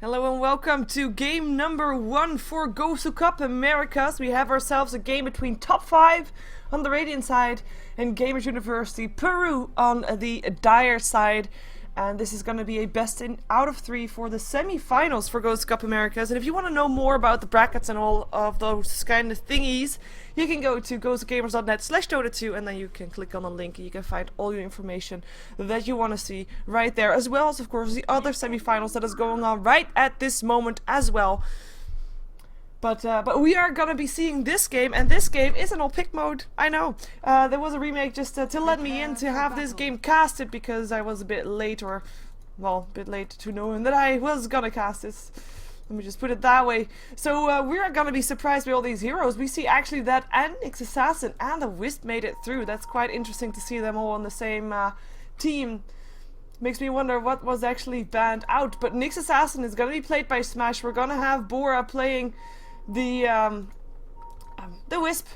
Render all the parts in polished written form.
Hello and welcome to game number 1 for GosuCup Americas. We have ourselves a game between Top5 on the Radiant side and Gamers University Peru on the Dire side. And this is going to be a best out of 3 for the semi-finals for GosuCup Americas. And if you want to know more about the brackets and all of those kind of thingies, you can go to gosugamers.net/Dota2 and then you can click on the link and you can find all your information that you want to see right there. As well as, of course, the other semi-finals that is going on right at this moment as well. But we are gonna be seeing this game, and this game is in all pick mode. I know. There was a remake just to let me in to have this game casted because I was a bit late, or well, a bit late to knowing that I was gonna cast this. Let me just put it that way. So we are gonna be surprised by all these heroes. We see actually that Nyx Assassin and the Wisp made it through. That's quite interesting to see them all on the same team. Makes me wonder what was actually banned out. But Nyx Assassin is gonna be played by Smash. We're gonna have Bora playing the Wisp.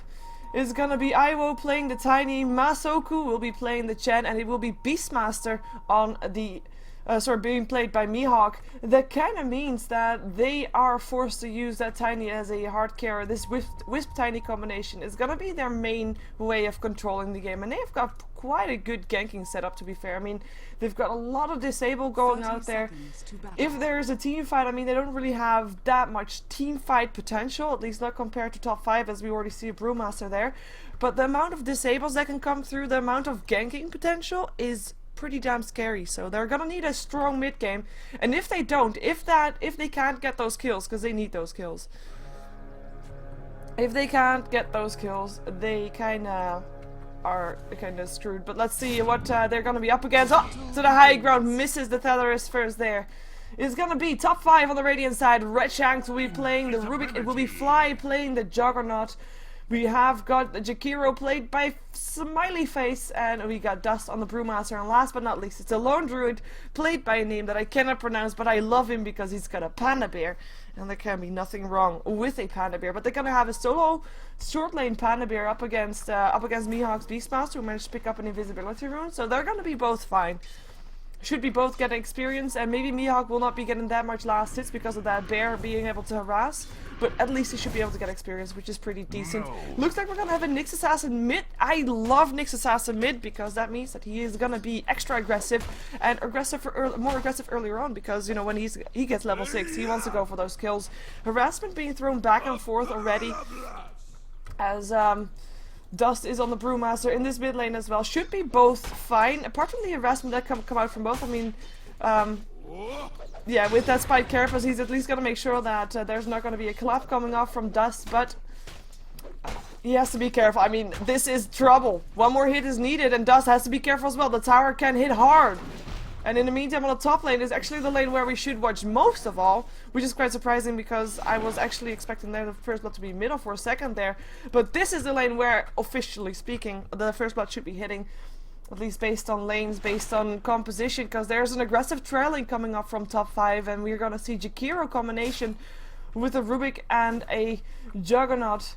Is gonna be Iwo playing the Tiny, Masoku will be playing the Chen, and it will be Beastmaster on the being played by Mihawk. That kind of means that they are forced to use that Tiny as a hard carry. This Wisp Tiny combination is gonna be their main way of controlling the game, and they've got quite a good ganking setup, to be fair. I mean, they've got a lot of disable going out there. If there's a team fight, I mean, they don't really have that much team fight potential, at least not compared to Top5, as we already see a Brewmaster there. But the amount of disables that can come through, the amount of ganking potential is pretty damn scary. So they're gonna need a strong mid game, and if they don't, if they can't get those kills, because they need those kills, if they can't get those kills, they kinda are kinda screwed. But let's see what they're gonna be up against. Oh, to the high ground, misses the Tetherist first there. It's gonna be Top5 on the Radiant side. Red Shanks will be playing the Rubik, it will be Fly playing the Juggernaut. We have got Jakiro played by Smiley Face, and we got Dust on the Brewmaster, and last but not least, it's a Lone Druid played by a name that I cannot pronounce, but I love him because he's got a Panda Bear, and there can be nothing wrong with a Panda Bear. But they're gonna have a solo short lane Panda Bear up against Mihawk's Beastmaster, who managed to pick up an invisibility rune, so they're gonna be both fine. Should be both getting experience, and maybe Mihawk will not be getting that much last hits because of that bear being able to harass, but at least he should be able to get experience, which is pretty decent. Looks like we're gonna have a Nyx Assassin mid. I love Nyx Assassin mid because that means that he is gonna be extra aggressive, and more aggressive earlier on, because, you know, when he gets level 6, he wants to go for those kills. Harassment being thrown back and forth already, as Dust is on the Brewmaster in this mid lane as well. Should be both fine, apart from the harassment that come out from both. I mean, yeah, with that Spike Carapace, he's at least gonna make sure that there's not gonna be a clap coming off from Dust, but he has to be careful. I mean, this is trouble. One more hit is needed, and Dust has to be careful as well. The tower can hit hard. And in the meantime, on the top lane is actually the lane where we should watch most of all, which is quite surprising because I was actually expecting the first blood to be middle for a second there. But this is the lane where, officially speaking, the first blood should be hitting, at least based on lanes, based on composition, because there's an aggressive trailing coming up from Top5, and we're gonna see Jakiro combination with a Rubik and a Juggernaut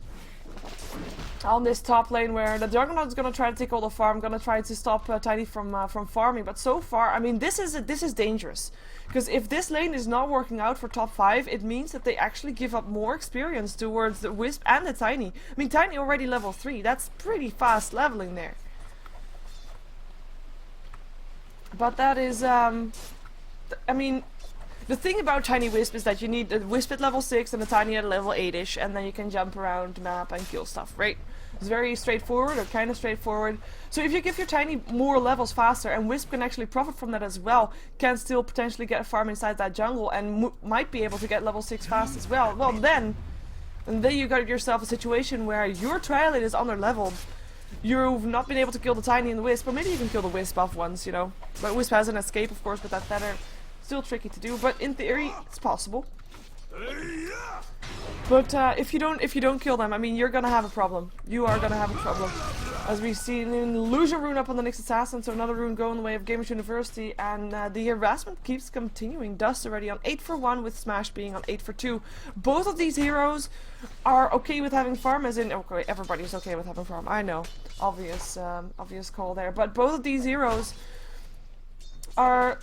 on this top lane, where the Juggernaut is gonna try to take all the farm, gonna try to stop Tiny from farming. But so far, I mean, this is dangerous, because if this lane is not working out for Top5, it means that they actually give up more experience towards the Wisp and the Tiny. I mean, Tiny already level 3. That's pretty fast leveling there. But that is, I mean, the thing about Tiny Wisp is that you need a Wisp at level 6 and a Tiny at level 8-ish, and then you can jump around the map and kill stuff, right? It's very straightforward, or kind of straightforward. So if you give your Tiny more levels faster, and Wisp can actually profit from that as well, can still potentially get a farm inside that jungle, and might be able to get level 6 fast as well, well then you got yourself a situation where your trial lane is under-leveled. You've not been able to kill the Tiny and the Wisp, or maybe you can kill the Wisp off once, you know. But Wisp has an escape, of course, with that feather. Still tricky to do, but in theory, it's possible. But if you don't kill them, I mean, you're gonna have a problem. You are gonna have a problem. As we see an illusion rune up on the Nyx Assassin, so another rune going the way of Gamers University, and the harassment keeps continuing. Dust already on 8 for 1, with Smash being on 8 for 2. Both of these heroes are okay with having farm, as in, okay, everybody's okay with having farm. I know, obvious call there, but both of these heroes are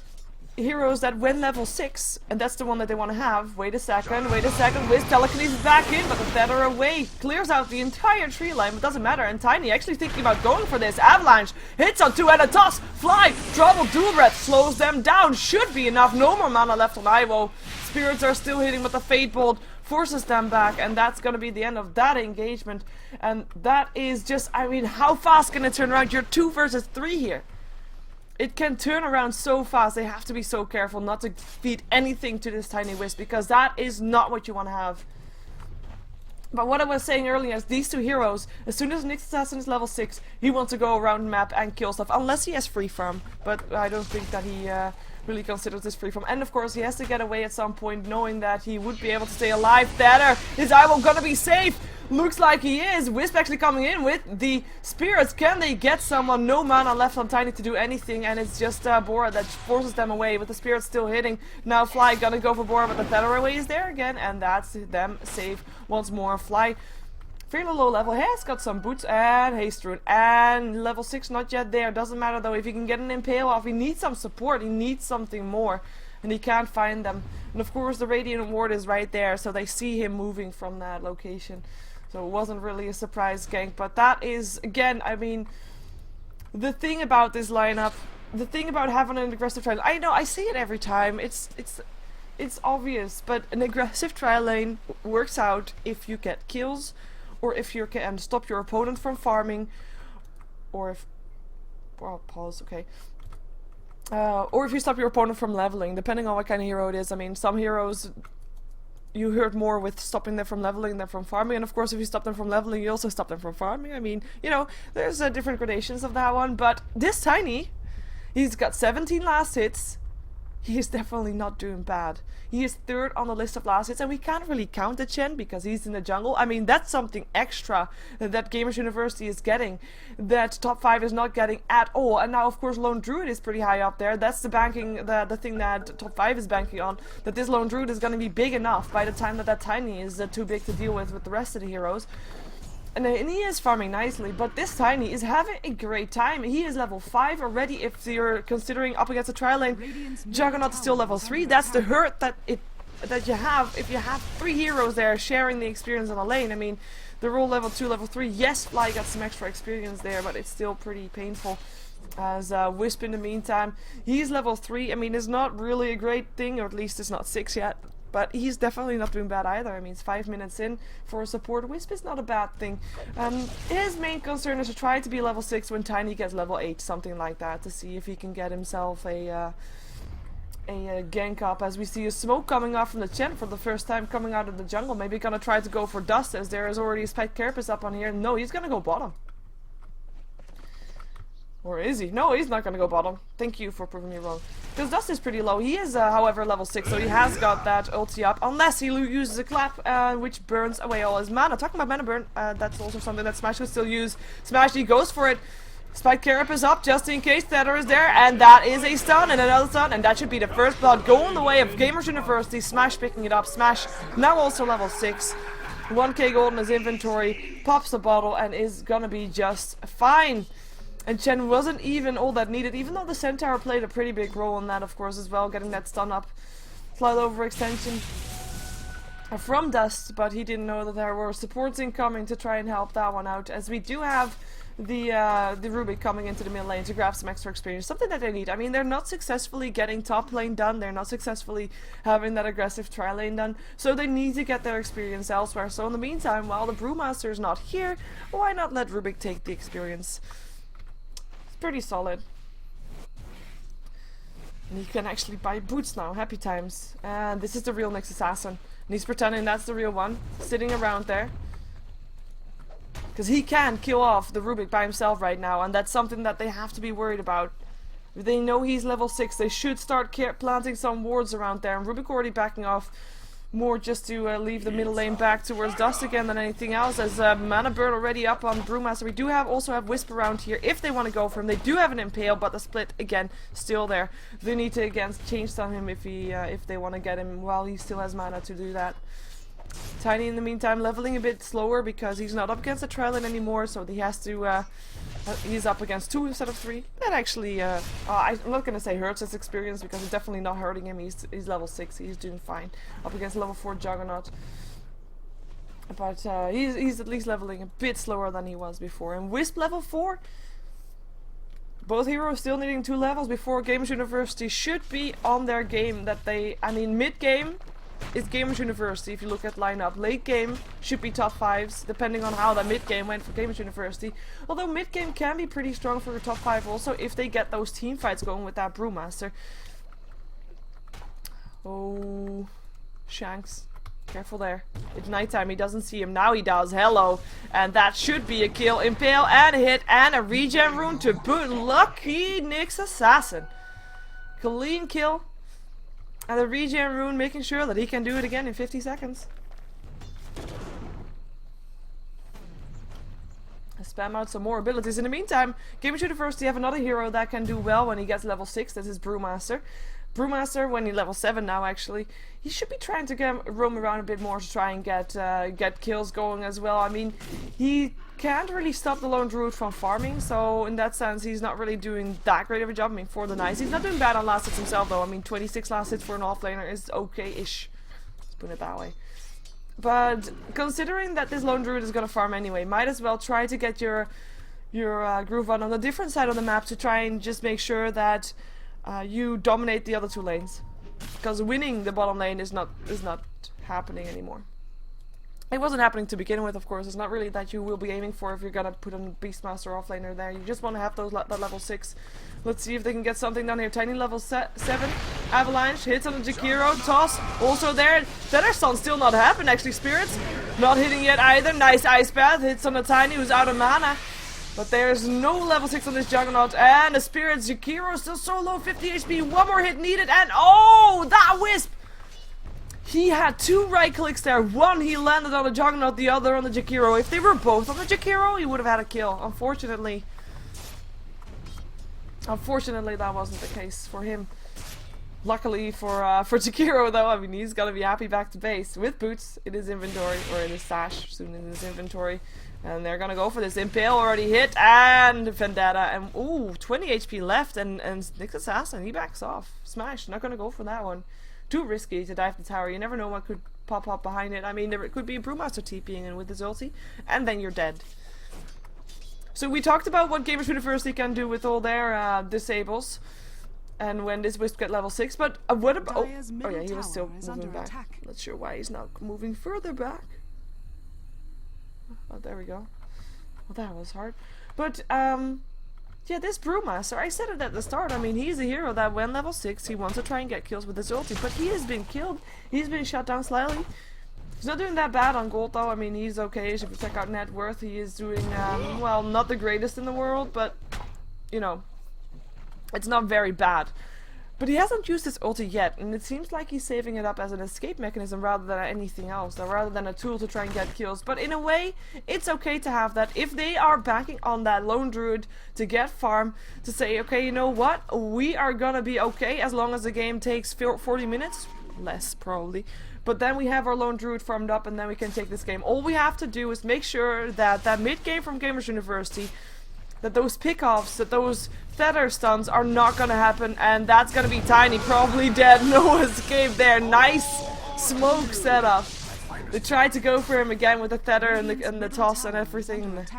heroes that win level 6, and that's the one that they want to have. Wait a second, Wisp telekinesis back in, but the feather away clears out the entire tree line, but doesn't matter. And Tiny actually thinking about going for this. Avalanche hits on 2 and a toss. Fly, trouble, dual breath slows them down. Should be enough. No more mana left on Ivo. Spirits are still hitting, but the Fate Bolt forces them back, and that's gonna be the end of that engagement. And that is just, I mean, how fast can it turn around? You're 2 versus 3 here. It can turn around so fast. They have to be so careful not to feed anything to this Tiny Wisp, because that is not what you want to have. But what I was saying earlier is these 2 heroes, as soon as Nyx Assassin is level 6, he wants to go around the map and kill stuff, unless he has free farm. But I don't think that he really considers this free farm. And of course he has to get away at some point, knowing that he would be able to stay alive better. Is Ivo gonna be safe? Looks like he is. Wisp actually coming in with the spirits. Can they get someone? No mana left on Tiny to do anything, and it's just Bora that forces them away with the spirits still hitting. Now Fly gonna go for Bora, but the feather away is there again, and that's them safe once more. Fly fairly low level, has got some boots and haste rune, and level 6 not yet there. Doesn't matter though, if he can get an impale off, he needs some support, he needs something more, and he can't find them. And of course the Radiant Ward is right there, so they see him moving from that location. So it wasn't really a surprise gank, but that is, again, I mean, the thing about this lineup, the thing about having an aggressive trial, I know, I say it every time, it's obvious, but an aggressive trial lane works out if you get kills, or if you can stop your opponent from farming, or if, well, pause, okay. Or if you stop your opponent from leveling, depending on what kind of hero it is. I mean, some heroes you hurt more with stopping them from leveling than from farming, and of course if you stop them from leveling you also stop them from farming. I mean, you know, there's different gradations of that one, but this Tiny, he's got 17 last hits. He is definitely not doing bad. He is 3rd on the list of last hits, and we can't really count the Chen because he's in the jungle. I mean, that's something extra that Gamers University is getting, that Top 5 is not getting at all. And now, of course, Lone Druid is pretty high up there. That's the banking, the thing that Top 5 is banking on, that this Lone Druid is going to be big enough by the time that that Tiny is too big to deal with the rest of the heroes. And he is farming nicely, but this Tiny is having a great time. He is level 5 already if you're considering up against a trial lane. Juggernaut is still level 3. That's the hurt that you have if you have 3 heroes there sharing the experience on a lane. I mean, they're all level 2, level 3. Yes, Fly got some extra experience there, but it's still pretty painful. As Wisp in the meantime, he's level 3. I mean, it's not really a great thing, or at least it's not 6 yet. But he's definitely not doing bad either. I mean, it's 5 minutes in for a support. Wisp is not a bad thing. His main concern is to try to be level 6 when Tiny gets level 8, something like that, to see if he can get himself a gank up. As we see a smoke coming off from the Chen for the first time coming out of the jungle. Maybe gonna try to go for Dust, as there is already a Spike Carapace up on here. No, he's gonna go bottom. Or is he? No, he's not gonna go bottom. Thank you for proving me wrong. Because Dust is pretty low. He is, however, level 6, so he has got that ulti up. Unless he uses a clap, which burns away all his mana. Talking about mana burn, that's also something that Smash could still use. Smash, he goes for it. Spike Carapace up just in case Tether is there, and that is a stun and another stun, and that should be the first blood going the way of Gamers University. Smash picking it up. Smash now also level 6. 1k gold in his inventory, pops a bottle, and is gonna be just fine. And Chen wasn't even all that needed, even though the Centaur played a pretty big role in that, of course, as well, getting that stun up. Slide over extension from Dust, but he didn't know that there were supports incoming to try and help that one out, as we do have the Rubik coming into the mid lane to grab some extra experience, something that they need. I mean, they're not successfully getting top lane done, they're not successfully having that aggressive tri lane done, so they need to get their experience elsewhere. So in the meantime, while the Brewmaster is not here, why not let Rubik take the experience? Pretty solid. And he can actually buy boots now. Happy times. And this is the real Nyx Assassin. And he's pretending that's the real one, sitting around there. Because he can kill off the Rubik by himself right now, and that's something that they have to be worried about. If they know he's level 6, they should start planting some wards around there. And Rubik already backing off more just to leave the middle lane back towards Dust again than anything else, as mana burn already up on Brewmaster. We do also have Wisp around here if they want to go for him. They do have an Impale, but the split again still there. They need to again change on him if they want to get him while he still has mana to do that. Tiny in the meantime leveling a bit slower because he's not up against the Trylon anymore, so he has to He's up against 2 instead of 3. That actually, I'm not gonna say hurts his experience because it's definitely not hurting him. He's level 6. He's doing fine. Up against level 4 Juggernaut. But he's at least leveling a bit slower than he was before. And Wisp level 4. Both heroes still needing 2 levels before Gamers University should be on their game that they... I mean, mid-game is Gamers University if you look at lineup. Late game should be top 5s, depending on how that mid-game went for Gamers University. Although mid-game can be pretty strong for the top 5 also if they get those team fights going with that Brewmaster. Oh, Shanks. Careful there. It's nighttime. He doesn't see him. Now he does. Hello. And that should be a kill. Impale and a hit and a regen rune to boot. Lucky Nyx Assassin. Clean kill. And the regen rune making sure that he can do it again in 50 seconds. Spam out some more abilities. In the meantime, Gamers University have another hero that can do well when he gets level 6. This is Brewmaster. Brewmaster, when he's level 7 now actually, he should be trying to roam around a bit more to try and get kills going as well. I mean, he can't really stop the lone druid from farming, so in that sense he's not really doing that great of a job. I mean, for the nice, he's not doing bad on last hits himself though. I mean, 26 last hits for an offlaner is okay-ish. Let's put it that way. But considering that this lone druid is gonna farm anyway, might as well try to get your groove on the different side of the map to try and just make sure that you dominate the other 2 lanes, because winning the bottom lane is not happening anymore. It wasn't happening to begin with, of course. It's not really that you will be aiming for if you're gonna put a Beastmaster offlaner there. You just want to have those that level 6. Let's see if they can get something down here. Tiny level 7. Avalanche hits on the Jakiro. Toss also there. Featherstone still not happened actually. Spirits not hitting yet either. Nice Ice Bath hits on the Tiny who's out of mana. But there's no level 6 on this Juggernaut, and the Spirit's Jakiro still so low, 50 HP, 1 more hit needed, and oh, that Wisp! He had 2 right clicks there, 1 he landed on the Juggernaut, the other on the Jakiro. If they were both on the Jakiro, he would have had a kill. Unfortunately, that wasn't the case for him. Luckily for Jakiro though, I mean, he's gonna be happy back to base with boots in his inventory, or in his stash, soon in his inventory. And they're gonna go for this. Impale already hit, and Vendetta, and ooh, 20 HP left, and Nyx Assassin, he backs off. Smash, not gonna go for that one. Too risky to dive the tower, you never know what could pop up behind it. I mean, there could be a Brewmaster TPing in with his ulti, and then you're dead. So we talked about what Gamers University can do with all their disables, and when this Wisp get level 6, but what about... Oh yeah, he was still moving back. Not sure why he's not moving further back. Oh, there we go. Well, that was hard. But, yeah, this Brewmaster, I said it at the start, I mean, he's a hero that when level 6, he wants to try and get kills with his ulti, but he has been killed. He's been shot down slightly. He's not doing that bad on gold, though. I mean, he's okay. If you check out net worth, he is doing, well, not the greatest in the world, but, you know, it's not very bad. But he hasn't used his ulti yet, and it seems like he's saving it up as an escape mechanism rather than anything else, or rather than a tool to try and get kills. But in a way, it's okay to have that if they are backing on that lone druid to get farm, to say, okay, you know what, we are gonna be okay as long as the game takes 40 minutes, less probably. But then we have our lone druid farmed up, and then we can take this game. All we have to do is make sure that that mid game from Gamers University, that those pickoffs, that those feather stuns are not gonna happen, and that's gonna be Tiny, probably dead. No escape there. Nice smoke setup. They tried to go for him again with the feather and the toss and everything, and the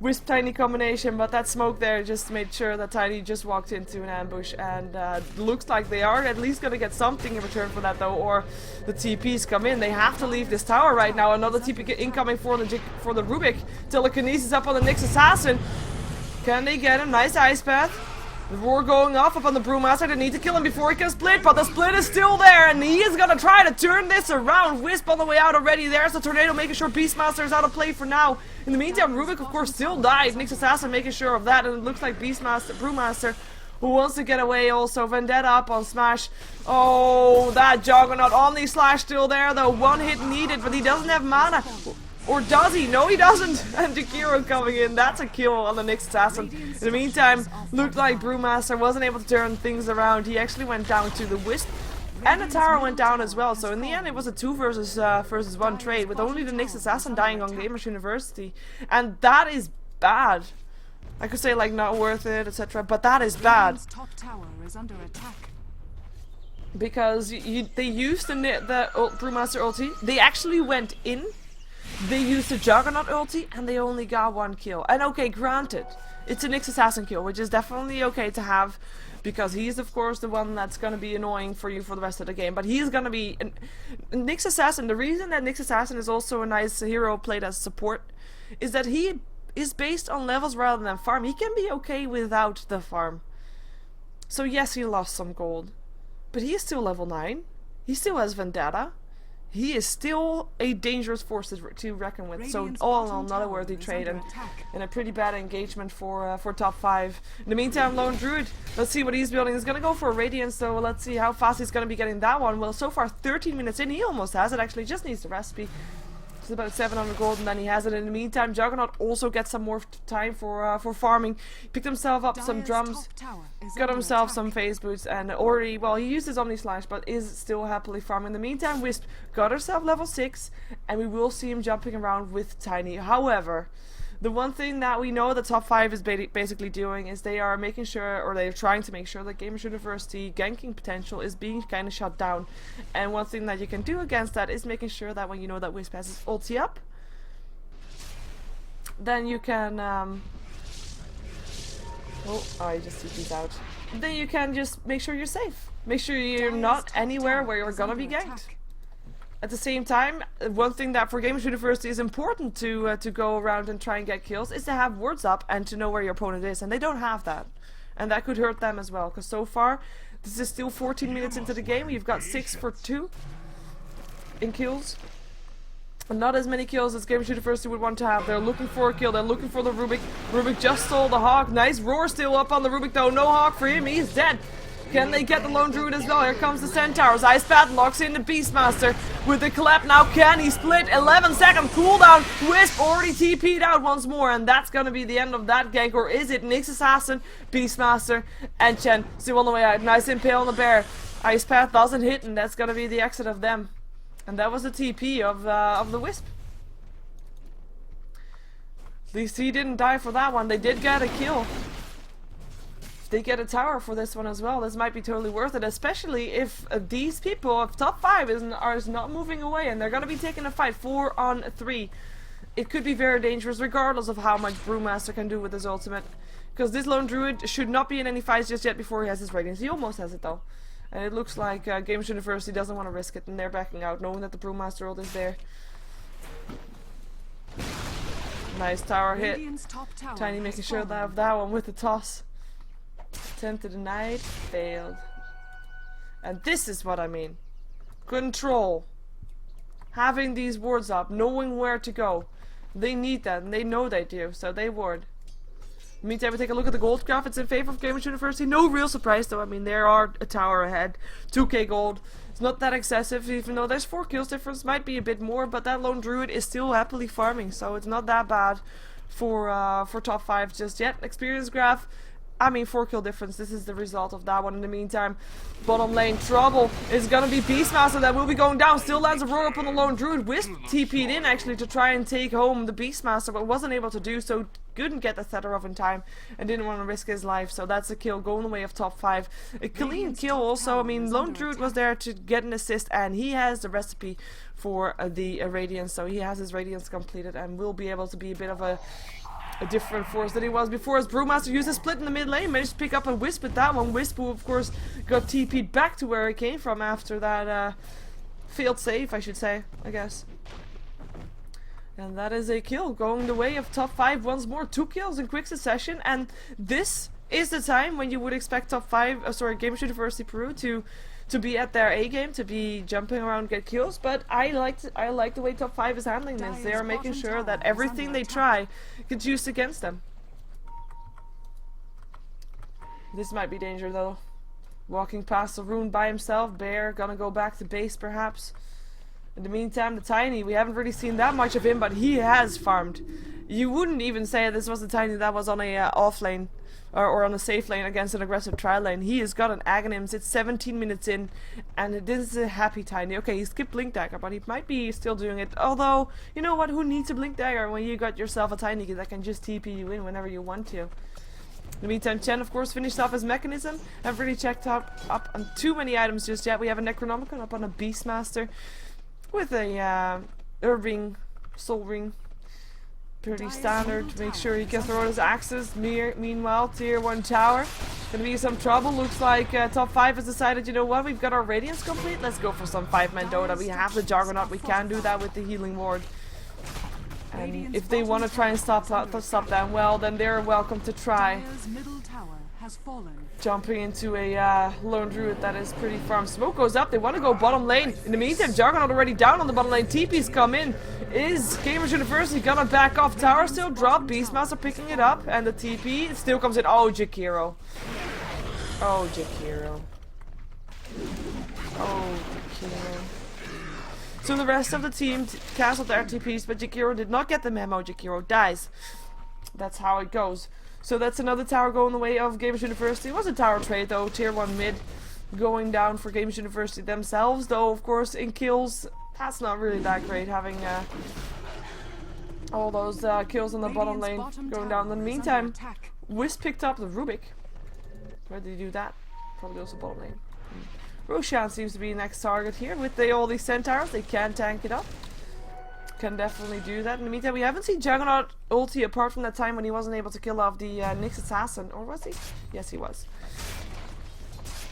Wisp Tiny combination, but that smoke there just made sure that Tiny just walked into an ambush, and looks like they are at least gonna get something in return for that though, or the TPs come in. They have to leave this tower right now. Another TP incoming for the Rubik. Telekinesis up on the Nyx Assassin. Can they get him? Nice Ice Path. The roar going off up on the Brewmaster. They need to kill him before he can split, but the split is still there, and he is gonna try to turn this around. Wisp on the way out already. There's the tornado, making sure Beastmaster is out of play for now. In the meantime, Rubik, of course, still dies. Nyx Assassin making sure of that, and it looks like Brewmaster, who wants to get away also. Vendetta up on Smash. Oh, that Juggernaut Omni Slash still there, though. 1 hit needed, but he doesn't have mana. Or does he? No, he doesn't. And Jakiro coming in. That's a kill on the Nyx Assassin. In the meantime, looked like Brewmaster wasn't able to turn things around. He actually went down to the Wisp. And the tower went down as well. So in the end, it was a 2 versus 1 trade, with only the Nyx Assassin dying on Gamers University. And that is bad. I could say like not worth it, etc. But that is bad. Top tower is under attack. Because they used the Brewmaster ulti. They actually went in. They used the Juggernaut ulti and they only got 1 kill. And okay, granted, it's a Nyx Assassin kill, which is definitely okay to have. Because he's of course the one that's gonna be annoying for you for the rest of the game. But he's gonna be... Nyx Assassin, the reason that Nyx Assassin is also a nice hero played as support is that he is based on levels rather than farm. He can be okay without the farm. So yes, he lost some gold. But he is still level 9. He still has Vendetta. He is still a dangerous force to reckon with. So all in all, not a worthy trade and a pretty bad engagement for top 5. In the meantime, Lone Druid, let's see what he's building. He's going to go for a Radiance, so let's see how fast he's going to be getting that one. Well, so far 13 minutes in, he almost has it. Actually, just needs the recipe. It's about 700 gold and then he has it. In the meantime, Juggernaut also gets some more time for farming. He picked himself up some drums, got himself some phase boots, and already, well, he used his Omni Slash, but is still happily farming. In the meantime, Wisp got herself level 6, and we will see him jumping around with Tiny. However, the one thing that we know the top 5 is basically doing is they are making sure, or they're trying to make sure that Gamers University ganking potential is being kind of shut down. And one thing that you can do against that is making sure that when you know that Wisp has his ulti up, then you can oh, I just TP'd out. Then you can just make sure you're safe. Make sure you're not anywhere where you're gonna be ganked. At the same time, one thing that for Gamers University is important to go around and try and get kills is to have wards up and to know where your opponent is, and they don't have that. And that could hurt them as well, because so far, this is still 14 minutes into the game, you've got 6 for 2 in kills. And not as many kills as Gamers University would want to have. They're looking for a kill, they're looking for the Rubik. Rubik just stole the Hawk, nice roar still up on the Rubik though, no Hawk for him, he's dead. Can they get the Lone Druid as well? Here comes the Centaurs. Ice Path locks in the Beastmaster with the collab. Now can he split? 11-second cooldown. Wisp already TP'd out once more, and that's gonna be the end of that gank. Or is it Nyx Assassin, Beastmaster, and Chen still on the way out? Nice impale on the bear. Ice Path doesn't hit, and that's gonna be the exit of them. And that was the TP of the Wisp. At least he didn't die for that one. They did get a kill. They get a tower for this one as well. This might be totally worth it, especially if these people of top 5 are not moving away and they're going to be taking a fight 4 on 3. It could be very dangerous regardless of how much Brewmaster can do with his ultimate. Because this Lone Druid should not be in any fights just yet before he has his Radiance. He almost has it though. And it looks like Gamers University doesn't want to risk it and they're backing out knowing that the Brewmaster ult is there. Nice tower hit. Tiny making sure they have that one with the toss. Attempt to deny it, failed. And this is what I mean. Control. Having these wards up, knowing where to go. They need that, and they know they do, so they ward. Meantime, we take a look at the gold graph. It's in favor of Gamers University. No real surprise though, I mean, there are a tower ahead. 2k gold. It's not that excessive, even though there's 4 kills difference. Might be a bit more, but that Lone Druid is still happily farming, so it's not that bad for top 5 just yet. Experience graph. I mean, 4 kill difference. This is the result of that one. In the meantime, bottom lane trouble is gonna be Beastmaster that will be going down. Still lands a roar up on the Lone Druid. Wisp TP'd in actually to try and take home the Beastmaster, but wasn't able to do so. Couldn't get the Tether off in time and didn't want to risk his life. So that's a kill going away of top 5. A clean kill also. I mean, Lone Druid was there to get an assist and he has the recipe for the Radiance. So he has his Radiance completed and will be able to be a bit of a different force than he was before, as Brewmaster used a split in the mid lane, managed to pick up a Wisp with that one. Wisp, who of course got TP'd back to where he came from after that failed save, I should say, I guess. And that is a kill, going the way of top 5 once more. 2 kills in quick succession, and this is the time when you would expect top 5, Gamers University Peru to be at their A game, to be jumping around, get kills, but I like the way top 5 is handling this. They are making sure that everything they try gets used against them. This might be danger though. Walking past the rune by himself, Bear gonna go back to base perhaps. In the meantime, the Tiny, we haven't really seen that much of him, but he has farmed. you wouldn't even say this was a Tiny that was on a off lane. Or on a safe lane against an aggressive trial lane. He has got an Aghanims. It's 17 minutes in, and this is a happy Tiny. Okay, he skipped Blink Dagger, but he might be still doing it. Although, you know what? Who needs a Blink Dagger when you got yourself a Tiny that can just TP you in whenever you want to? In the meantime, Chen, of course, finished off his mechanism. Haven't really checked up on too many items just yet. We have a Necronomicon up on a Beastmaster with a Herb Ring, Soul Ring. Pretty standard to make sure he can throw his axes. Meanwhile, tier 1 tower. Gonna be some trouble. Looks like top 5 has decided, you know what, we've got our Radiance complete. Let's go for some 5-man Dota. We have the Juggernaut. We can do that with the Healing Ward. And if they want to try and stop them, well, then they're welcome to try. Jumping into a lone druid that is pretty farm. Smoke goes up. They want to go bottom lane. In the meantime, Juggernaut already down on the bottom lane. TP's come in. Is Gamers University gonna back off? Tower still drop. Beastmaster picking it up. And the TP still comes in. Oh, Jakiro. Oh, Jakiro. Oh, Jakiro. So the rest of the team castled their TPs, but Jakiro did not get the memo. Jakiro dies. That's how it goes. So that's another tower going the way of Gamers University. It was a tower trade though, tier 1 mid going down for Gamers University themselves. Though of course in kills, that's not really that great having all those kills on the bottom lane going down. In the meantime, Wisp picked up the Rubik. Where did he do that? Probably also bottom lane. Roshan seems to be next target here with all these centaurs. They can tank it up. Can definitely do that. In the meantime, we haven't seen Juggernaut ulti apart from that time when he wasn't able to kill off the Nyx assassin. Or was he? Yes, he was.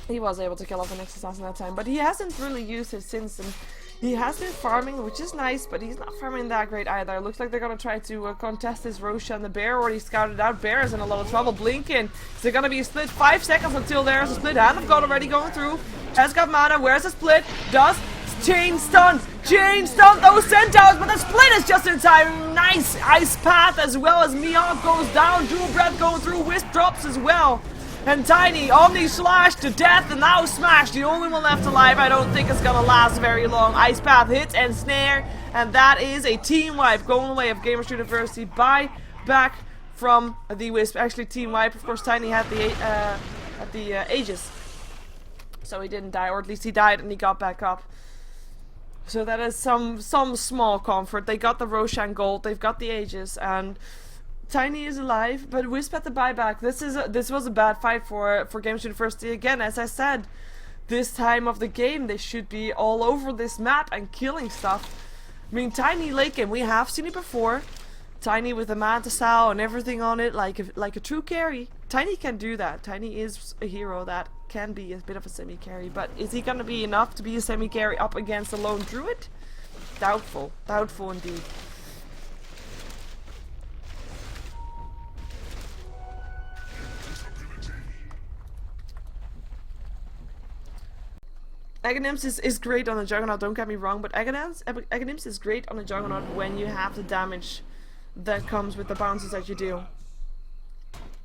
He was able to kill off the Nyx assassin that time, but he hasn't really used it since. And he has been farming, which is nice, but he's not farming that great either. Looks like they're gonna try to contest this Roshan. The Bear already scouted out. Bear is in a lot of trouble. Blinking. Is there gonna be a split? 5 seconds until there's a split. Hand of God already going through. Has got mana. Where's the split? Does chain stun those centaurs, but the split is just in time. Nice ice path as well as Meowth goes down. Dual breath going through. Wisp drops as well. And Tiny, Omni slash to death and now smash. The only one left alive. I don't think it's gonna last very long. Ice path hits and snare, and that is a team wipe going away of Gamers University by back from the Wisp. Actually, team wipe. Of course, Tiny had the Aegis, so he didn't die, or at least he died and he got back up. So that is some small comfort. They got the Roshan gold, they've got the Aegis, and Tiny is alive, but Wisp had the buyback. This was a bad fight for Gamers University again. As I said, this time of the game they should be all over this map and killing stuff. I mean, Tiny late game, we have seen it before. Tiny with the Manta Sao and everything on it, like a true carry. Tiny can do that. Tiny is a hero that can be a bit of a semi-carry, but is he gonna be enough to be a semi-carry up against a lone druid? Doubtful. Doubtful indeed. Aghanims is great on a Juggernaut, don't get me wrong, but Aghanims is great on a Juggernaut when you have the damage that comes with the bounces that you do.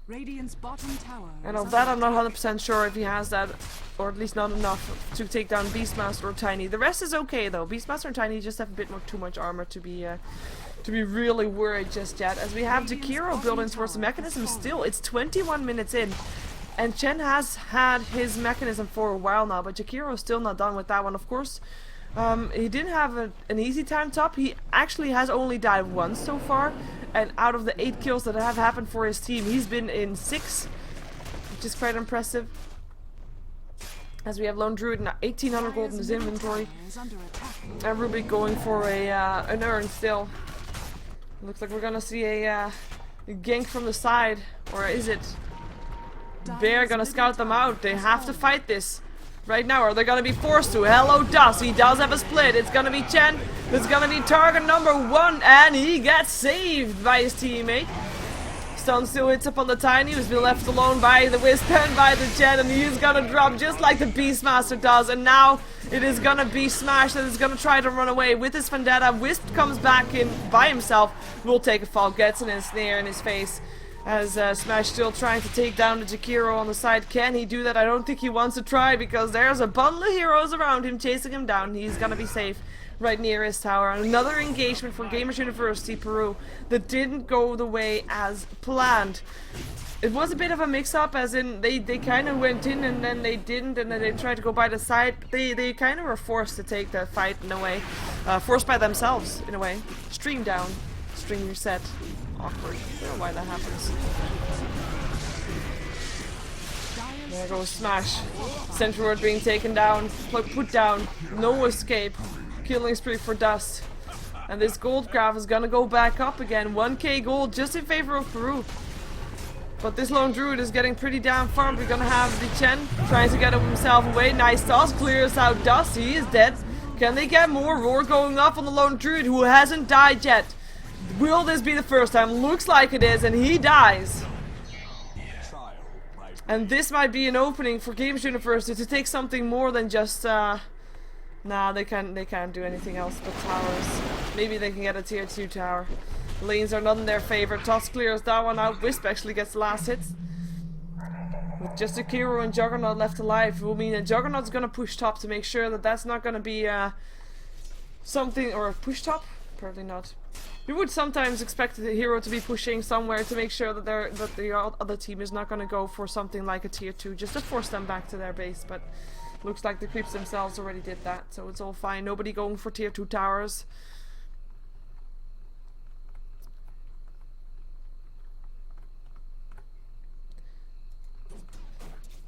Radiant's bottom tower And of that I'm not 100% sure if he has that, or at least not enough to take down Beastmaster or Tiny. The rest is okay though. Beastmaster and Tiny just have a bit too much armor to be really worried just yet. As we have Jakiro building towards the mechanism still. It's 21 minutes in. And Chen has had his mechanism for a while now, but Jakiro is still not done with that one. Of course, he didn't have an easy time top. He actually has only died once so far. And out of the 8 kills that have happened for his team, he's been in 6, which is quite impressive. As we have Lone Druid and 1800 gold in his inventory. And Rubik going for an urn still. Looks like we're gonna see a gank from the side. Or is it Bear gonna scout them out? They have to fight this right now, or they're gonna be forced to. Hello, Dust. He does have a split. It's gonna be Chen. It's gonna be target number 1, and he gets saved by his teammate. Stun still hits up on the Tiny, who's been left alone by the Wisp and by the Chen, and he's gonna drop just like the Beastmaster does. And now it is gonna be Smash that is gonna try to run away with his Vendetta. Wisp comes back in by himself, will take a fall, gets an snare in his face. As Smash still trying to take down the Jakiro on the side. Can he do that? I don't think he wants to try, because there's a bundle of heroes around him chasing him down. He's gonna be safe. right near his tower. Another engagement for Gamers University Peru that didn't go the way as planned. It was a bit of a mix-up, as in they kind of went in and then they didn't, and then they tried to go by the side. They kind of were forced to take the fight in a way, forced by themselves in a way. Stream down, stream reset. Awkward. I don't know why that happens. There goes Smash. Central Ward being taken down, put down. No escape. Killing spree for Dust. And this gold graph is gonna go back up again. 1k gold just in favor of Peru. But this lone druid is getting pretty damn farmed. We're gonna have the Chen trying to get himself away. Nice toss, clears out Dust. He is dead. Can they get more? Roar going off on the lone druid who hasn't died yet. Will this be the first time? Looks like it is, and he dies. And this might be an opening for Games University to take something more than just nah, they can't do anything else but towers. Maybe they can get a tier 2 tower. Lanes are not in their favor. Toss clears that one out. Wisp actually gets the last hit. With just a Kiro and Juggernaut left alive, it will mean that Juggernaut's gonna push top to make sure that that's not gonna be something, or a push top? Probably not. You would sometimes expect the hero to be pushing somewhere to make sure that the other team is not gonna go for something like a tier 2, just to force them back to their base, but looks like the creeps themselves already did that, so it's all fine. Nobody going for tier 2 towers.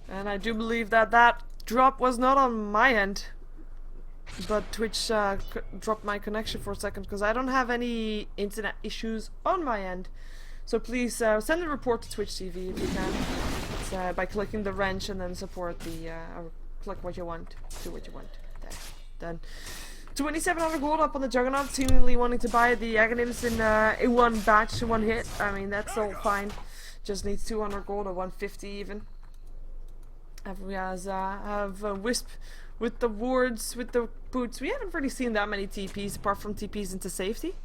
And I do believe that that drop was not on my end, but Twitch dropped my connection for a second because I don't have any internet issues on my end. So please send a report to Twitch TV if you can. It's, by clicking the wrench and then support the, or click what you want, do what you want. There, done. 2700 gold up on the Juggernaut, seemingly wanting to buy the Aghanims in one batch, one hit. I mean, that's all fine. Just needs 200 gold or 150 even. We have Wisp with the wards, with the boots. We haven't really seen that many TPs apart from TPs into safety.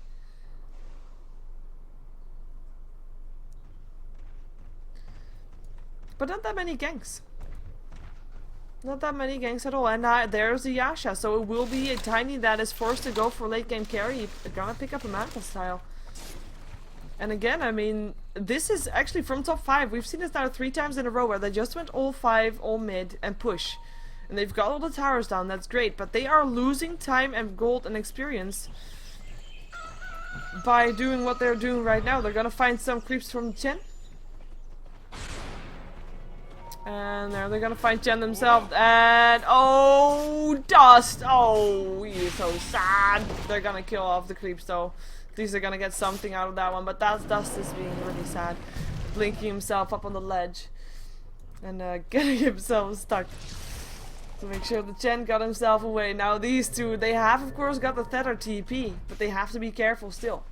But not that many ganks. Not that many ganks at all. And there's a Yasha, so it will be a Tiny that is forced to go for late game carry. Gonna pick up a Mantle style. And again, I mean, this is actually from top 5. We've seen this now 3 times in a row where they just went all 5, all mid, and push. And they've got all the towers down, that's great. But they are losing time and gold and experience by doing what they're doing right now. They're gonna find some creeps from Chen. And there they're gonna find Chen themselves. And oh, Dust! Oh, he's so sad. They're gonna kill off the creeps though. At least they're gonna get something out of that one, but that's Dust is being really sad. Blinking himself up on the ledge. And getting himself stuck. To make sure the Chen got himself away. Now these two, they have of course got the Tether TP, but they have to be careful still.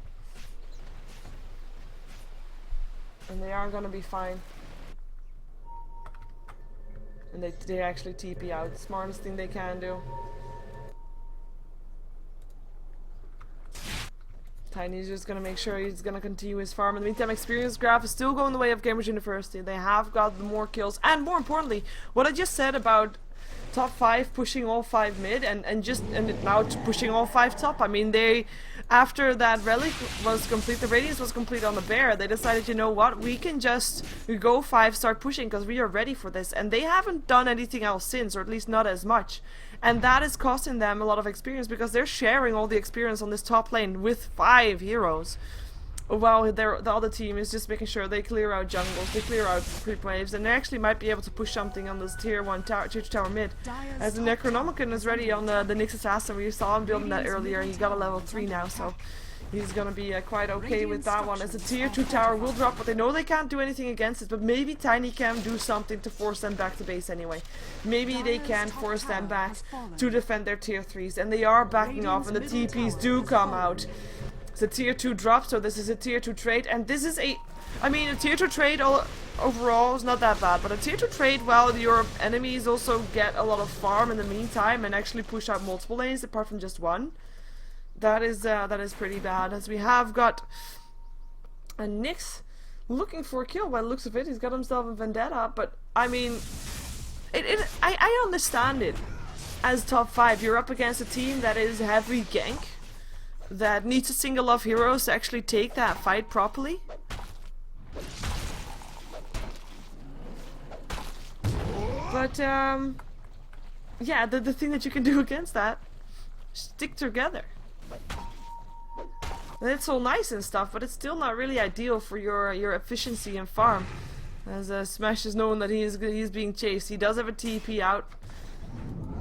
And they are gonna be fine. And they actually TP out. Smartest thing they can do. Tiny's just gonna make sure he's gonna continue his farm. In the meantime, experience graph is still going the way of Gamers University. They have got the more kills, and more importantly, what I just said about top 5 pushing all 5 mid and now pushing all 5 top. I mean, they, after that relic was complete, the radiance was complete on the bear, they decided, you know what, we can just go 5, start pushing because we are ready for this. And they haven't done anything else since, or at least not as much. And that is costing them a lot of experience because they're sharing all the experience on this top lane with 5 heroes. While the other team is just making sure they clear out jungles, they clear out creep waves, and they actually might be able to push something on this tier 1 tower, tier 2 tower mid. As the Necronomicon is ready on the Nyx Assassin, we saw him building that earlier, he got a level 3 now, so he's gonna be quite okay with that one. As the tier 2 tower will drop, but they know they can't do anything against it, but maybe Tiny can do something to force them back to base anyway. Maybe they can force them back to defend their tier 3s, and they are backing off, and the TPs do come out. The tier 2 drop, so this is a tier 2 trade, and this is a tier 2 trade overall is not that bad, but a tier 2 trade while your enemies also get a lot of farm in the meantime and actually push out multiple lanes apart from just one. That is pretty bad, as we have got a Nyx looking for a kill by the looks of it. He's got himself a vendetta, but I mean, I understand it. as top 5, you're up against a team that is heavy gank, that needs to single off heroes to actually take that fight properly. But yeah, the thing that you can do against that, stick together. And it's all nice and stuff, but it's still not really ideal for your efficiency and farm. As Smash is known that he's being chased. He does have a TP out.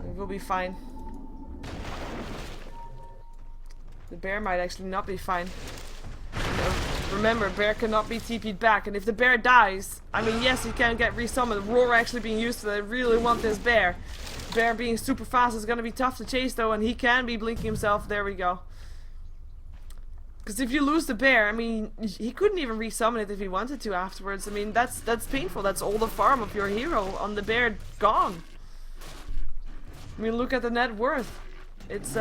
It will be fine. The bear might actually not be fine. Remember, bear cannot be TP'd back, and if the bear dies, I mean, yes, he can get resummoned. Roar actually being used to that. I really want this bear. Bear being super fast is gonna be tough to chase though, and he can be blinking himself. There we go. Because if you lose the bear, I mean, he couldn't even resummon it if he wanted to afterwards. I mean, that's painful. That's all the farm of your hero on the bear gone. I mean, look at the net worth. It's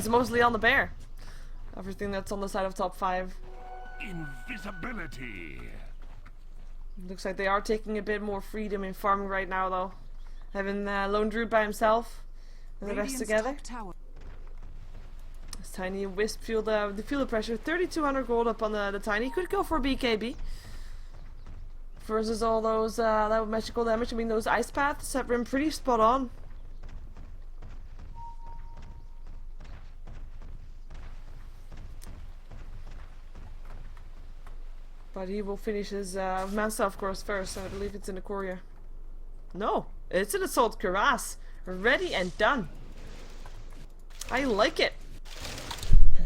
mostly on the bear. Everything that's on the side of top 5. Invisibility. Looks like they are taking a bit more freedom in farming right now, though. Having Lone Druid by himself and the rest together. This Tiny Wisp feel the pressure. 3,200 gold up on the Tiny. Could go for BKB. Versus all those that magical damage. I mean, those ice paths have been pretty spot on. But he will finish his Manta, of course, first. I believe it's in the courier. No, it's an Assault Cuirass. Ready and done. I like it.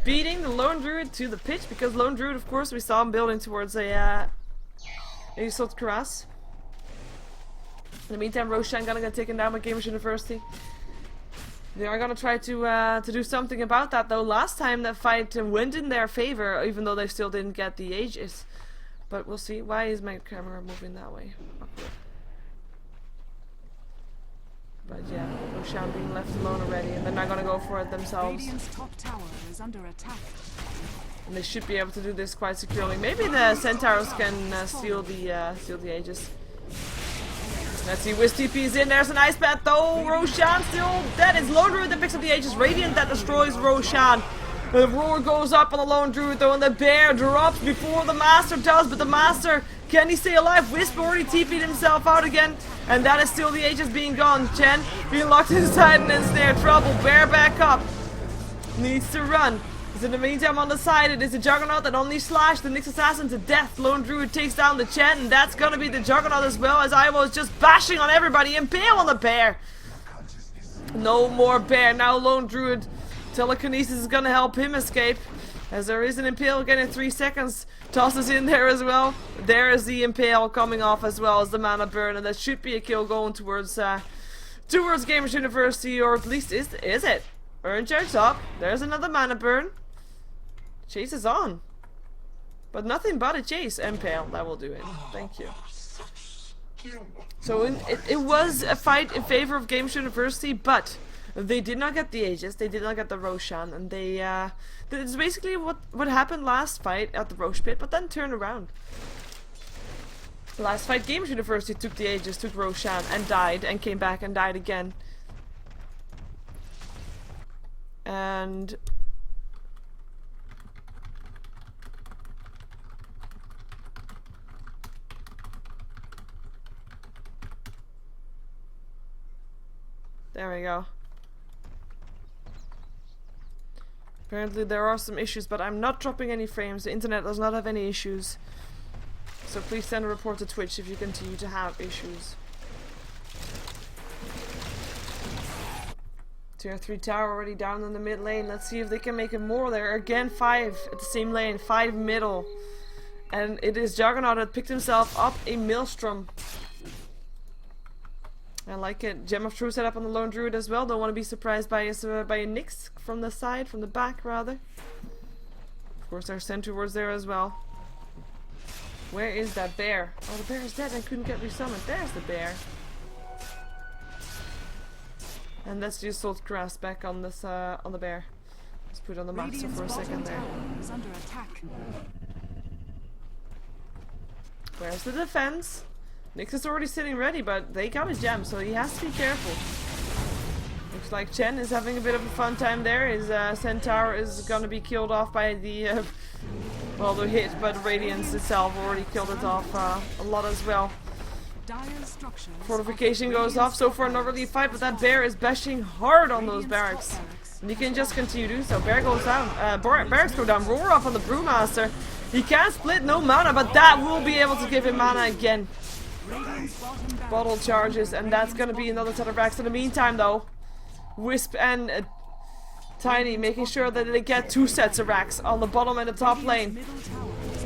Beating the Lone Druid to the pitch, because Lone Druid, of course, we saw him building towards a Assault Cuirass. In the meantime, Roshan gonna get taken down by Gamers University. They are gonna try to do something about that, though. Last time that fight went in their favor, even though they still didn't get the Aegis. But we'll see. Why is my camera moving that way? Awkward. But yeah, Roshan being left alone already, and they're not gonna go for it themselves. Radiant's top tower is under attack. And they should be able to do this quite securely. Maybe the Centaurs can steal the Aegis. Let's see, Wisp TP's in. There's an ice bat though. Roshan still dead. It's Lone Druid that picks up the Aegis. Radiant that destroys Roshan. The roar goes up on the Lone Druid though, and the bear drops before the Master does, but the Master, can he stay alive? Wisp already TP'd himself out again, and that is still the Aegis being gone. Chen being locked inside and ensnare. Trouble. Bear back up. Needs to run. Is in the meantime on the side, it is the Juggernaut that only slashed the Nyx Assassin to death. Lone Druid takes down the Chen, and that's gonna be the Juggernaut as well, as I was just bashing on everybody. Impale on the bear. No more bear. Now Lone Druid. Telekinesis is gonna help him escape, as there is an Impale again in 3 seconds. Tosses in there as well. There is the Impale coming off as well as the mana burn, and that should be a kill going towards Gamers University, or at least is it? Earn charge up. There's another mana burn. Chase is on, but nothing but a chase. Impale, that will do it. Thank you. So it was a fight in favor of Gamers University, but they did not get the Aegis, they did not get the Roshan, and they it's basically what happened last fight at the Roche Pit, but then turned around. Last fight, Gamers University took the Aegis, took Roshan, and died, and came back and died again. And there we go. Apparently there are some issues, but I'm not dropping any frames. The internet does not have any issues. So please send a report to Twitch if you continue to have issues. Tier 3 tower already down in the mid lane. Let's see if they can make it more there. Again, 5 at the same lane, 5 middle. And it is Juggernaut that picked himself up a Maelstrom. I like it. Gem of Truth set up on the Lone Druid as well. Don't want to be surprised by a Nyx from the side, from the back rather. Of course, there's Centaurs there as well. Where is that bear? Oh, the bear is dead and couldn't get resummoned. There's the bear. And let's just Assault Cuirass back on this on the bear. Let's put it on the Master for a second there. Is under attack. Where's the defense? Nyx is already sitting ready, but they got a gem, so he has to be careful. Looks like Chen is having a bit of a fun time there. His Centaur is gonna be killed off by the, well, the hit, but Radiance itself already killed it off a lot as well. Fortification goes off. So far not really a fight, but that bear is bashing hard on those barracks. And he can just continue to do so. Bear goes down. Barracks go down. Roar up on the Brewmaster. He can't split, no mana, but that will be able to give him mana again. Bottle charges, and that's gonna be another set of racks. In the meantime, though, Wisp and Tiny making sure that they get 2 sets of racks on the bottom and the top lane.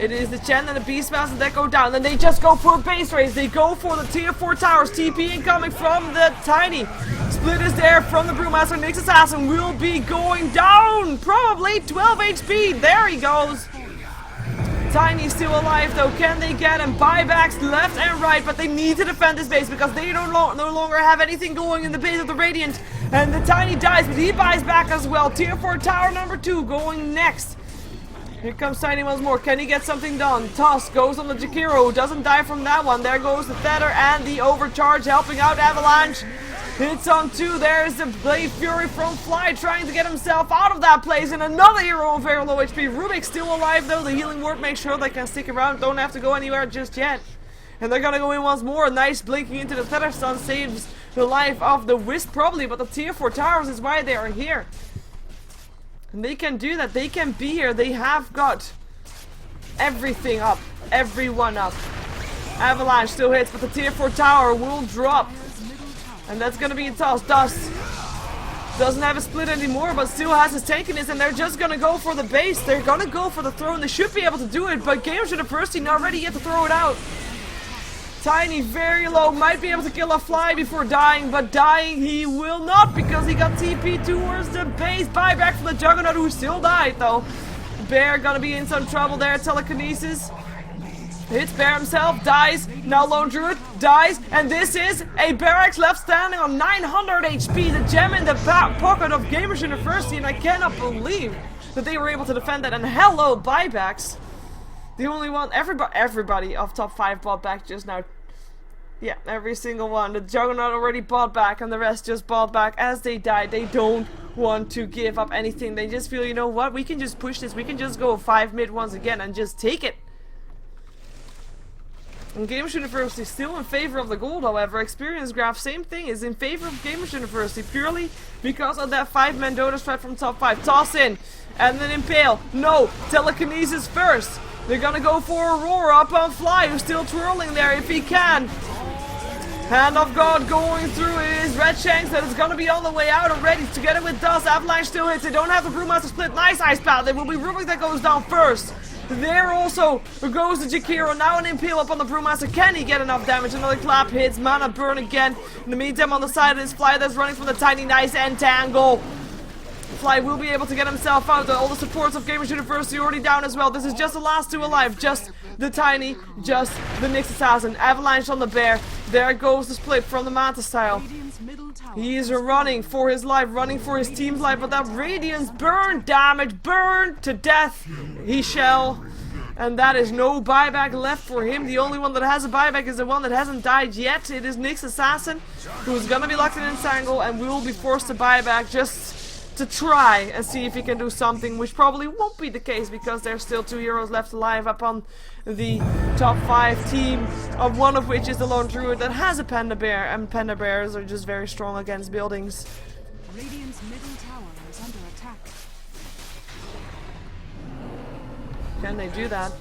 It is the Chen and the Beastmaster that go down, and they just go for a base race. They go for the tier 4 towers. TP incoming from the Tiny. Split is there from the Brewmaster. Nyx Assassin will be going down. Probably 12 HP. There he goes. Tiny still alive though. Can they get him? Buybacks left and right, but they need to defend this base because they no longer have anything going in the base of the Radiant. And the Tiny dies, but he buys back as well. Tier 4 tower number 2 going next. Here comes Tiny once more. Can he get something done? Toss goes on the gu.peru. Doesn't die from that one. There goes the Tether and the Overcharge helping out Avalanche. Hits on 2. There's the Blade Fury from Fly trying to get himself out of that place. And another hero on very low HP. Rubik's still alive though. The healing ward makes sure they can stick around. Don't have to go anywhere just yet. And they're gonna go in once more. Nice blinking into the Tether Stun saves the life of the Wisp probably. But the tier 4 towers is why they are here. And they can do that. They can be here. They have got everything up. Everyone up. Avalanche still hits, but the tier 4 tower will drop. And that's gonna be a toss. Dust doesn't have a split anymore, but still has his tankiness, and they're just gonna go for the base. They're gonna go for the throne. They should be able to do it, but Gamers University not ready yet to throw it out. Tiny very low, might be able to kill a Fly before dying, but dying he will not because he got TP towards the base. Buyback from the Juggernaut who still died though. Bear gonna be in some trouble there. Telekinesis hits Bear himself, dies. Now Lone Druid dies, and this is a Barracks left standing on 900 HP. The gem in the back pocket of Gamers University, and I cannot believe that they were able to defend that. And hello, buybacks. The only one, everybody of top 5 bought back just now. Yeah, every single one. The Juggernaut already bought back, and the rest just bought back as they died. They don't want to give up anything. They just feel, you know what, we can just push this. We can just go 5 mid once again and just take it. And Gamers University still in favor of the gold, however. Experience graph, same thing, is in favor of Gamers University purely because of that 5-man Dota threat from top 5. Toss in, and then Impale. No, Telekinesis first. They're gonna go for a Roar up on Fly, who's still twirling there if he can. Hand of God going through. It is Red Shanks that is gonna be on the way out already. Together with Dust, Avalanche still hits. They don't have the Brewmaster split. Nice Ice Path. It will be Rubik that goes down first. There also goes the gu.peru. Now an Impale up on the Brewmaster. Can he get enough damage? Another clap hits. Mana burn again. In the meantime, on the side of this Fly that's running from the Tiny, nice entangle. Fly will be able to get himself out. All the supports of Gamers University already down as well. This is just the last 2 alive. Just the Tiny, just the Nyx Assassin. Avalanche on the Bear. There goes the split from the Manta style. He is running for his life, running for his team's life, but that Radiance burn damage, burned to death. He shall. And that is no buyback left for him. The only one that has a buyback is the one that hasn't died yet. It is Nyx Assassin, who's gonna be locked in entangle and will be forced to buy back just to try and see if he can do something, which probably won't be the case because there's still 2 heroes left alive up on the top 5 team, of one of which is the Lone Druid that has a Panda Bear, and Panda Bears are just very strong against buildings. Radiant's middle tower is under attack. Can they do that?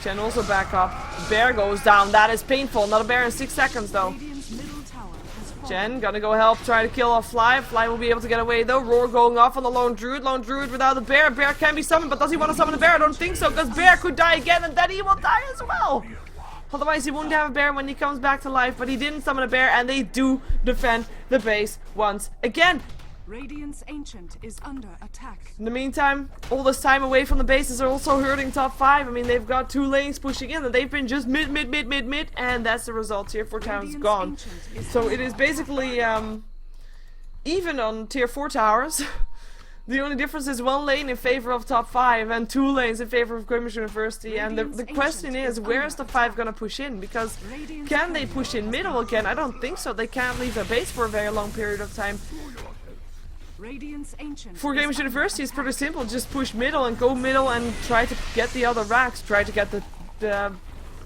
Chen also back up. Bear goes down. That is painful. Not a bear in 6 seconds though. Radiant's middle tower has fallen. Chen gonna go help try to kill off Fly. Fly will be able to get away though. Roar going off on the Lone Druid. Lone Druid without the Bear. Bear can be summoned, but does he want to summon the Bear? I don't think so, because Bear could die again and then he will die as well. Otherwise he won't have a Bear when he comes back to life, but he didn't summon a Bear, and they do defend the base once again. Radiant's Ancient is under attack. In the meantime, all this time away from the bases are also hurting top 5. I mean, they've got 2 lanes pushing in, and they've been just mid, and that's the result. Tier 4 towers gone. So it is basically even on tier 4 towers. The only difference is 1 lane in favor of top 5 and 2 lanes in favor of Gamers University. And the question is, where is top 5 gonna push in? Because can they push in middle again? I don't think so. They can't leave their base for a very long period of time. Radiant's Ancient For is Gamers under University, it's pretty attack. simple. Just push middle and go middle and try to get the other racks. Try to get the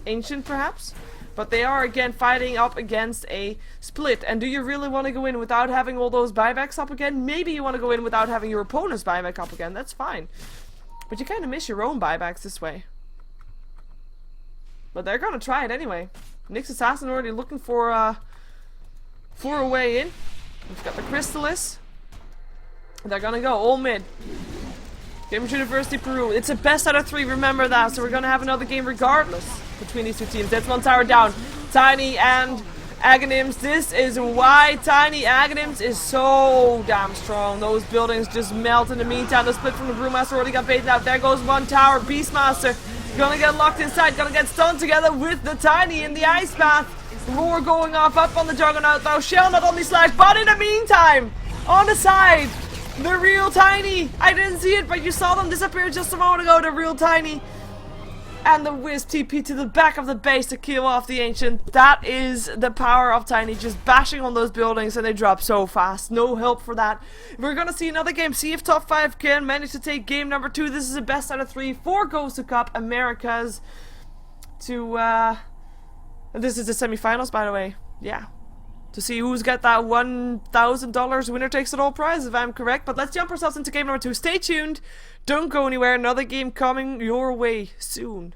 Ancient, perhaps. But they are, again, fighting up against a split. And do you really want to go in without having all those buybacks up again? Maybe you want to go in without having your opponent's buyback up again. That's fine. But you kind of miss your own buybacks this way. But they're going to try it anyway. Nyx Assassin already looking for a way in. We've got the Crystallis. They're going to go all mid. Gamers University Peru. It's a best out of 3, remember that. So we're going to have another game regardless between these two teams. That's one tower down. Tiny and Aghanims. This is why Tiny Aghanims is so damn strong. Those buildings just melt in the meantime. The split from the Brewmaster already got baited out. There goes one tower. Beastmaster gonna get locked inside. Gonna get stunned together with the Tiny in the ice path. Roar going off up on the Juggernaut though. Shell not only slash, but in the meantime, on the side, the real Tiny. I didn't see it, but you saw them disappear just a moment ago. The real Tiny. And the Wisp TP to the back of the base to kill off the Ancient. That is the power of Tiny, just bashing on those buildings and they drop so fast. No help for that. We're gonna see another game. See if top 5 can manage to take game number 2. This is a best out of 3 for GosuCup Americas. This is the semifinals, by the way. Yeah. To see who's got that $1,000 winner takes it all prize, if I'm correct. But let's jump ourselves into game number 2. Stay tuned. Don't go anywhere. Another game coming your way soon.